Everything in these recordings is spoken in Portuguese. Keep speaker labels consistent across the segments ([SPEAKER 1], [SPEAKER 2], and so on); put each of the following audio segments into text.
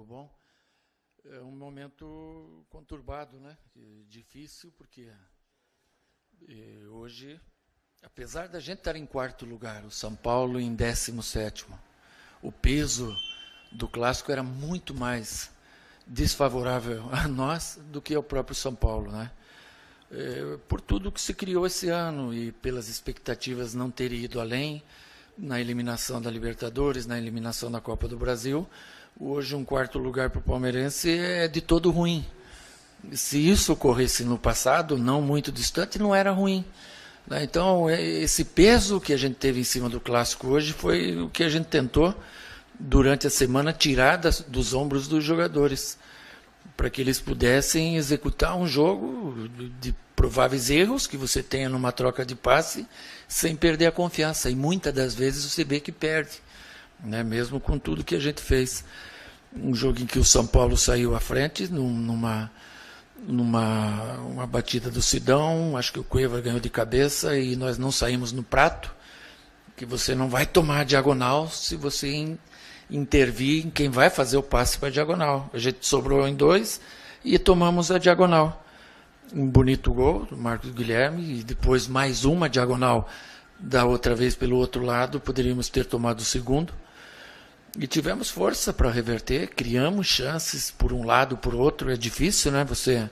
[SPEAKER 1] bom? É um momento conturbado, né? Difícil, porque hoje, apesar da gente estar em quarto lugar, o São Paulo em 17º, o peso do clássico era muito mais desfavorável a nós do que ao próprio São Paulo, né? Por tudo que se criou esse ano e pelas expectativas não terem ido além na eliminação da Libertadores, na eliminação da Copa do Brasil, hoje um quarto lugar para o palmeirense é de todo ruim. Se isso ocorresse no passado, não muito distante, não era ruim, né? Então, esse peso que a gente teve em cima do clássico hoje foi o que a gente tentou, durante a semana, tirar dos ombros dos jogadores, para que eles pudessem executar um jogo de prováveis erros que você tenha numa troca de passe, sem perder a confiança. E muitas das vezes você vê que perde, né? Mesmo com tudo que a gente fez. Um jogo em que o São Paulo saiu à frente, numa batida do Sidão, acho que o Cueva ganhou de cabeça e nós não saímos no prato, que você não vai tomar a diagonal se você intervir em quem vai fazer o passe para a diagonal. A gente sobrou em 2 e tomamos a diagonal. Um bonito gol do Marcos Guilherme e depois mais uma diagonal da outra vez pelo outro lado, poderíamos ter tomado o segundo. E tivemos força para reverter, criamos chances por um lado, por outro. É difícil, né? Você,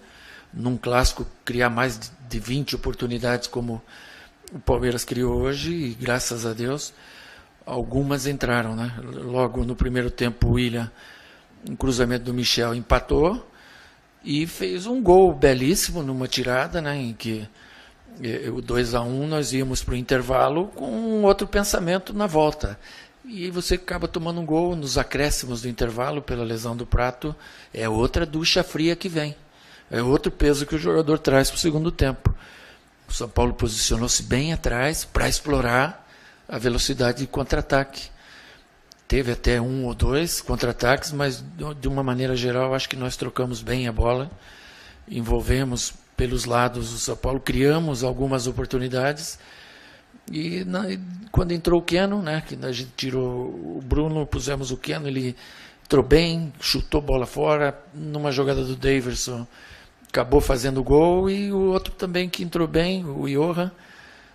[SPEAKER 1] num clássico, criar mais de 20 oportunidades como o Palmeiras criou hoje, e graças a Deus algumas entraram, né? Logo no primeiro tempo, o William, um cruzamento do Michel, empatou e fez um gol belíssimo numa tirada, né? Em que o 2-1 nós íamos para o intervalo com um outro pensamento na volta. E você acaba tomando um gol nos acréscimos do intervalo pela lesão do Prato. É outra ducha fria que vem. É outro peso que o jogador traz para o segundo tempo. O São Paulo posicionou-se bem atrás para explorar a velocidade de contra-ataque. Teve até 1 ou 2 contra-ataques, mas de uma maneira geral acho que nós trocamos bem a bola. Envolvemos pelos lados do São Paulo, criamos algumas oportunidades. E quando entrou o Keno, né, que a gente tirou o Bruno, pusemos o Keno, ele entrou bem, chutou bola fora, numa jogada do Daverson, acabou fazendo o gol, e o outro também que entrou bem, o Johan,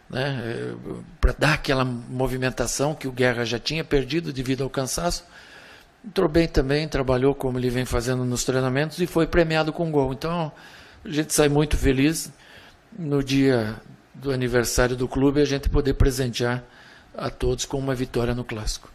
[SPEAKER 1] né, para dar aquela movimentação que o Guerra já tinha perdido devido ao cansaço, entrou bem também, trabalhou como ele vem fazendo nos treinamentos e foi premiado com gol. Então a gente sai muito feliz no dia do aniversário do clube, a gente poder presentear a todos com uma vitória no Clássico.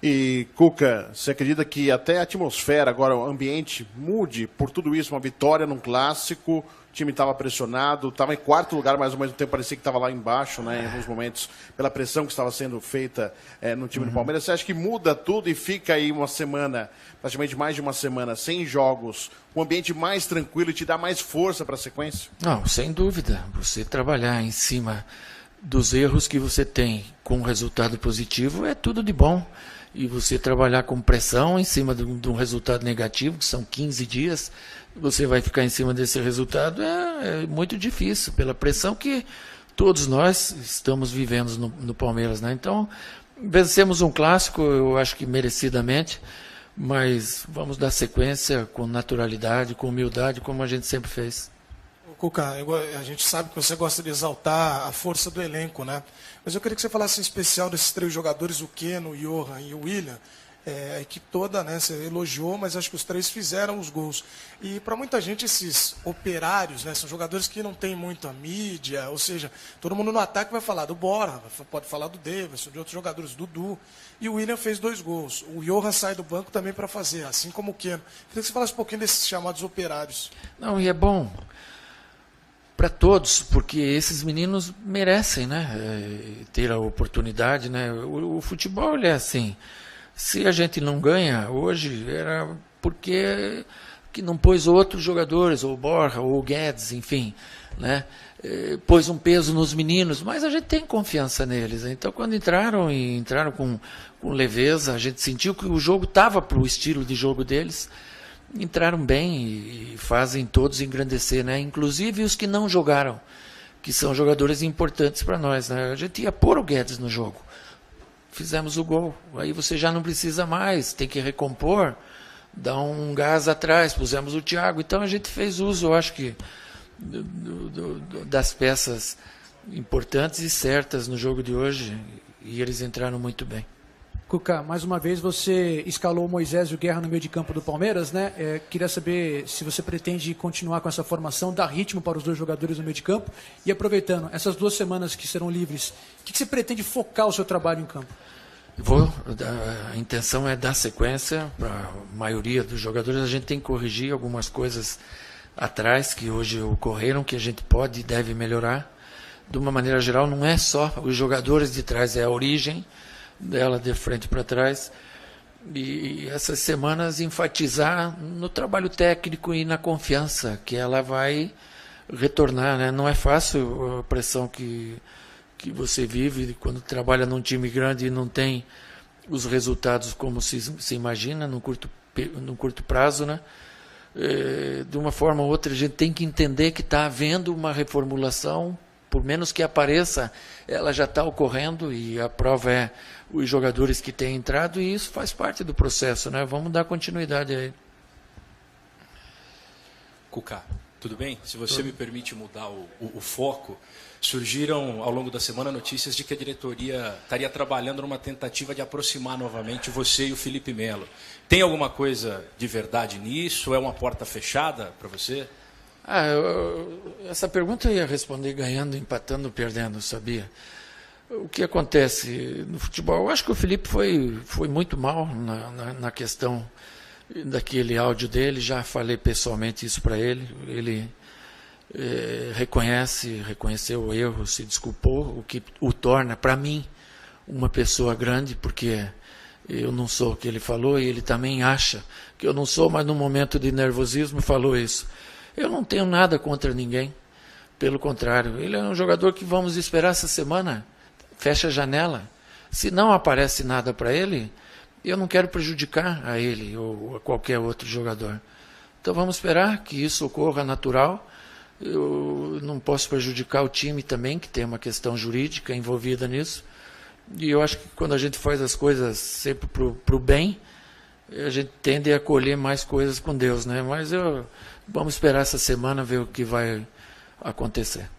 [SPEAKER 2] E, Cuca, você acredita que até a atmosfera, agora o ambiente, mude por tudo isso? Uma vitória num Clássico, o time estava pressionado, estava em quarto lugar, mas ao mesmo tempo parecia que estava lá embaixo, né, em alguns momentos, pela pressão que estava sendo feita no time do Palmeiras. Você acha que muda tudo e fica aí uma semana, praticamente mais de uma semana, sem jogos, um ambiente mais tranquilo e te dá mais força para a sequência?
[SPEAKER 1] Não, sem dúvida. Você trabalhar em cima dos erros que você tem com resultado positivo é tudo de bom. E você trabalhar com pressão em cima de um resultado negativo, que são 15 dias, você vai ficar em cima desse resultado, é muito difícil, pela pressão que todos nós estamos vivendo no Palmeiras, né? Então, vencemos um clássico, eu acho que merecidamente, mas vamos dar sequência com naturalidade, com humildade, como a gente sempre fez.
[SPEAKER 3] Cuca, a gente sabe que você gosta de exaltar a força do elenco, né? Mas eu queria que você falasse em especial desses 3 jogadores, o Keno, o Johan e o William. A equipe toda, né, você elogiou, mas acho que os 3 fizeram os gols. E para muita gente esses operários, né, são jogadores que não têm muita mídia, ou seja, todo mundo no ataque vai falar do Borja, pode falar do Davidson, de outros jogadores, Dudu. E o William fez 2 gols. O Johan sai do banco também para fazer, assim como o Keno. Queria que você falasse um pouquinho desses chamados operários.
[SPEAKER 1] Não, e é bom para todos, porque esses meninos merecem, né, ter a oportunidade, né? O futebol ele é assim. Se a gente não ganha hoje, era porque que não pôs outros jogadores, ou o Borja, ou o Guedes, enfim, né? Pôs um peso nos meninos, mas a gente tem confiança neles. Então, quando entraram com leveza, a gente sentiu que o jogo estava para o estilo de jogo deles, entraram bem e fazem todos engrandecer, né? Inclusive os que não jogaram, que são jogadores importantes para nós, né? A gente ia pôr o Guedes no jogo. Fizemos o gol. Aí você já não precisa mais, tem que recompor, dar um gás atrás, pusemos o Thiago. Então a gente fez uso, eu acho que, das peças importantes e certas no jogo de hoje, e eles entraram muito bem.
[SPEAKER 4] Cuca, mais uma vez você escalou o Moisés e o Guerra no meio de campo do Palmeiras, né? Queria saber se você pretende continuar com essa formação, dar ritmo para os dois jogadores no meio de campo. E aproveitando, essas 2 semanas que serão livres, o que você pretende focar o seu trabalho em campo?
[SPEAKER 1] A intenção é dar sequência para a maioria dos jogadores. A gente tem que corrigir algumas coisas atrás que hoje ocorreram, que a gente pode e deve melhorar. De uma maneira geral, não é só os jogadores de trás, é a origem dela de frente para trás, e essas semanas enfatizar no trabalho técnico e na confiança que ela vai retornar, né? Não é fácil a pressão que você vive quando trabalha num time grande e não tem os resultados como se imagina no curto prazo, né? De uma forma ou outra a gente tem que entender que está havendo uma reformulação, por menos que apareça, ela já está ocorrendo, e a prova é os jogadores que têm entrado, e isso faz parte do processo, né? Vamos dar continuidade aí.
[SPEAKER 5] Cuca, tudo bem? Se você me permite mudar o foco, surgiram ao longo da semana notícias de que a diretoria estaria trabalhando numa tentativa de aproximar novamente você e o Felipe Melo. Tem alguma coisa de verdade nisso? É uma porta fechada para você?
[SPEAKER 1] Essa pergunta eu ia responder ganhando, empatando, perdendo, sabia? O que acontece no futebol? Eu acho que o Felipe foi muito mal na questão daquele áudio dele. Já falei pessoalmente isso para ele. Ele reconheceu o erro, se desculpou, o que o torna, para mim, uma pessoa grande, porque eu não sou o que ele falou, e ele também acha que eu não sou, mas no momento de nervosismo falou isso. Eu não tenho nada contra ninguém, pelo contrário. Ele é um jogador que vamos esperar essa semana, fecha a janela. Se não aparece nada para ele, eu não quero prejudicar a ele ou a qualquer outro jogador. Então vamos esperar que isso ocorra natural. Eu não posso prejudicar o time também, que tem uma questão jurídica envolvida nisso. E eu acho que quando a gente faz as coisas sempre para o bem, a gente tende a colher mais coisas com Deus, né? Mas vamos esperar essa semana, ver o que vai acontecer.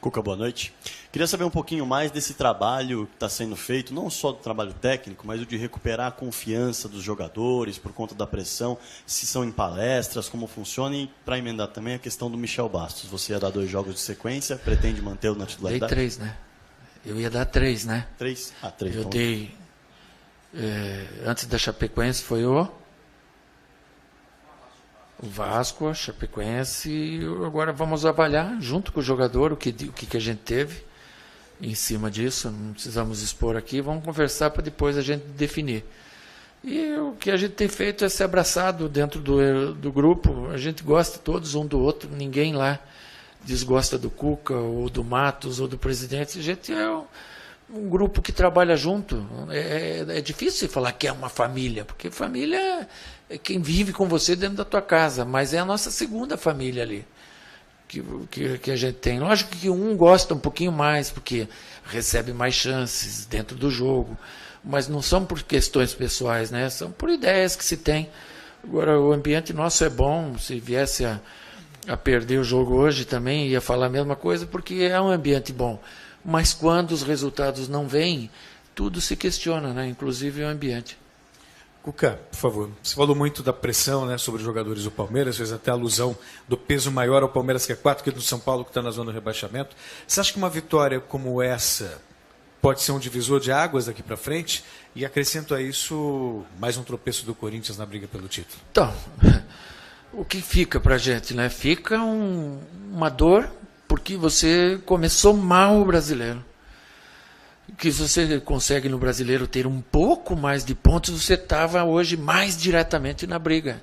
[SPEAKER 6] Cuca, boa noite. Queria saber um pouquinho mais desse trabalho que está sendo feito, não só do trabalho técnico, mas o de recuperar a confiança dos jogadores por conta da pressão, se são em palestras, como funciona, e para emendar também a questão do Michel Bastos. Você ia dar 2 jogos de sequência, pretende mantê-lo na titularidade?
[SPEAKER 1] Dei 3, né? Eu ia dar 3, né?
[SPEAKER 6] 3? 3.
[SPEAKER 1] Eu dei... antes da Chapecoense foi o Vasco, a Chapecoense, e agora vamos avaliar junto com o jogador o que a gente teve em cima disso. Não precisamos expor aqui, vamos conversar para depois a gente definir. E o que a gente tem feito é se abraçado dentro do grupo. A gente gosta todos um do outro, ninguém lá desgosta do Cuca ou do Matos ou do presidente. A gente é um grupo que trabalha junto. É difícil falar que é uma família, porque família é quem vive com você dentro da tua casa, mas é a nossa segunda família ali que a gente tem. Lógico que um gosta um pouquinho mais, porque recebe mais chances dentro do jogo, mas não são por questões pessoais, né? São por ideias que se tem. Agora, o ambiente nosso é bom. Se viesse a perder o jogo hoje também ia falar a mesma coisa, porque é um ambiente bom. Mas quando os resultados não vêm, tudo se questiona, né? Inclusive o ambiente.
[SPEAKER 7] Cuca, por favor, você falou muito da pressão, né, sobre os jogadores do Palmeiras, fez até alusão do peso maior ao Palmeiras, que é 4, que é do São Paulo, que está na zona do rebaixamento. Você acha que uma vitória como essa pode ser um divisor de águas daqui para frente? E acrescento a isso mais um tropeço do Corinthians na briga pelo título.
[SPEAKER 1] Então, o que fica para a gente, né? Fica uma dor, porque você começou mal o brasileiro. Que se você consegue no brasileiro ter um pouco mais de pontos, você estava hoje mais diretamente na briga.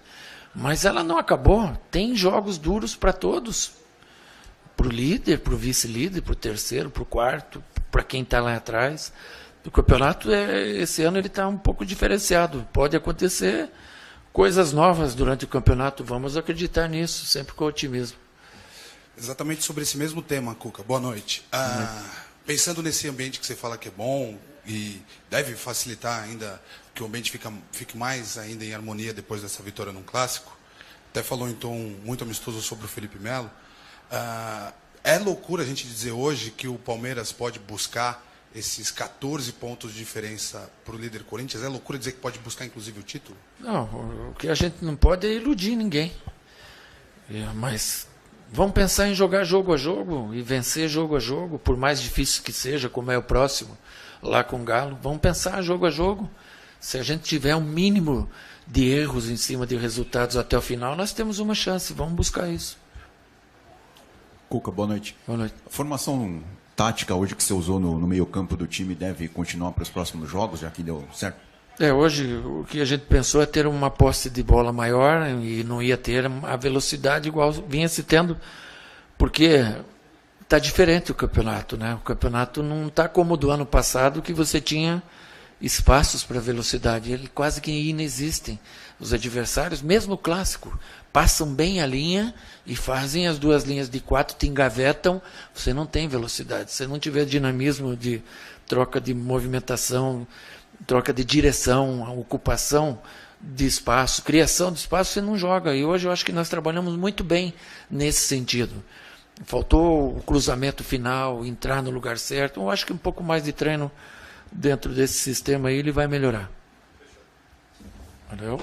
[SPEAKER 1] Mas ela não acabou. Tem jogos duros para todos. Para o líder, para o vice-líder, para o terceiro, para o quarto, para quem está lá atrás. O campeonato, esse ano, ele está um pouco diferenciado. Pode acontecer coisas novas durante o campeonato. Vamos acreditar nisso, sempre com otimismo.
[SPEAKER 8] Exatamente sobre esse mesmo tema, Cuca. Boa noite. Pensando nesse ambiente que você fala que é bom, e deve facilitar ainda que o ambiente fique mais ainda em harmonia depois dessa vitória num clássico. Até falou em tom muito amistoso sobre o Felipe Melo. É loucura a gente dizer hoje que o Palmeiras pode buscar esses 14 pontos de diferença para o líder Corinthians? É loucura dizer que pode buscar inclusive o título?
[SPEAKER 1] Não, o que a gente não pode é iludir ninguém. Mas vamos pensar em jogar jogo a jogo e vencer jogo a jogo, por mais difícil que seja, como é o próximo, lá com o Galo. Vamos pensar jogo a jogo. Se a gente tiver um mínimo de erros em cima de resultados até o final, nós temos uma chance. Vamos buscar isso.
[SPEAKER 9] Cuca, boa noite.
[SPEAKER 1] Boa noite.
[SPEAKER 9] A formação tática hoje que você usou no meio-campo do time deve continuar para os próximos jogos, já que deu certo?
[SPEAKER 1] Hoje o que a gente pensou é ter uma posse de bola maior e não ia ter a velocidade igual vinha se tendo, porque está diferente o campeonato, né? O campeonato não está como o do ano passado, que você tinha espaços para velocidade, ele quase que inexistem. Os adversários, mesmo o clássico, passam bem a linha e fazem as duas linhas de 4, te engavetam, você não tem velocidade. Se não tiver dinamismo de troca de movimentação, troca de direção, ocupação de espaço, criação de espaço, você não joga. E hoje eu acho que nós trabalhamos muito bem nesse sentido. Faltou o cruzamento final, entrar no lugar certo. Eu acho que um pouco mais de treino dentro desse sistema aí ele vai melhorar. Valeu?